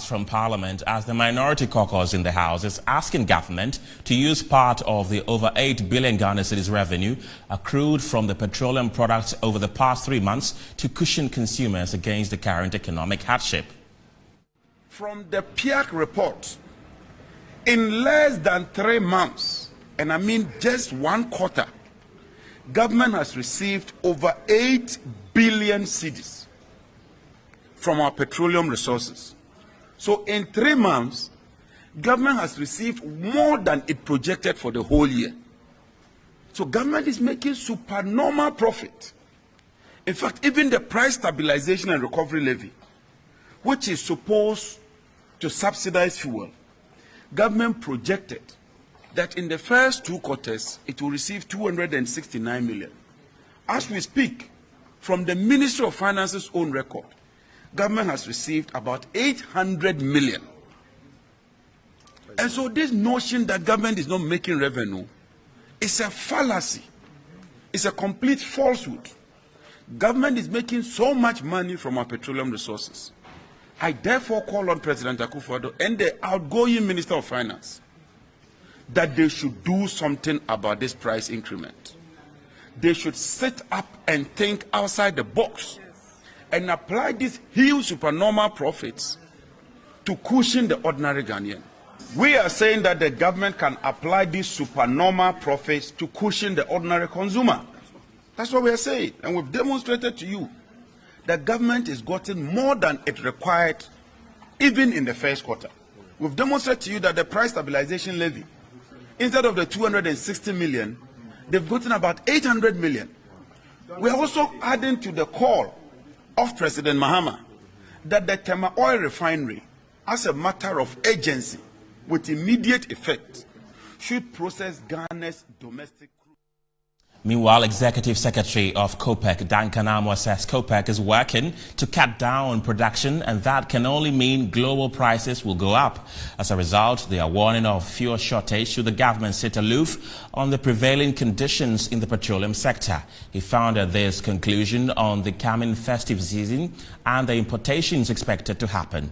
From Parliament as the minority caucus in the House is asking government to use part of the over 8 billion Ghana cedis revenue accrued from the petroleum products over the past 3 months to cushion consumers against the current economic hardship. From the PIAC report, in less than 3 months, and I mean just 1 quarter, government has received over 8 billion cedis from our petroleum resources. So in 3 months, government has received more than it projected for the whole year. So government is making supernormal profit. In fact, even the price stabilization and recovery levy, which is supposed to subsidize fuel, government projected that in the first 2 quarters, it will receive 269 million. As we speak, from the Ministry of Finance's own record, government has received about 800 million. And so this notion that government is not making revenue is a fallacy. It's a complete falsehood. Government is making so much money from our petroleum resources. I therefore call on President Akufo-Addo and the outgoing Minister of Finance that they should do something about this price increment. They should sit up and think outside the box and apply these huge supernormal profits to cushion the ordinary Ghanaian. We are saying that the government can apply these supernormal profits to cushion the ordinary consumer. That's what we are saying. And we've demonstrated to you that government is getting more than it required even in the first quarter. We've demonstrated to you that the price stabilization levy, instead of the 260 million, they've gotten about 800 million. We are also adding to the call of President Mahama that the Tema Oil Refinery, as a matter of urgency with immediate effect, should process Ghana's domestic crude. Meanwhile, Executive Secretary of COPEC, Duncan Amo, says COPEC is working to cut down on production, and that can only mean global prices will go up. As a result, they are warning of fuel shortage should the government sit aloof on the prevailing conditions in the petroleum sector. He founded this conclusion on the coming festive season and the importations expected to happen.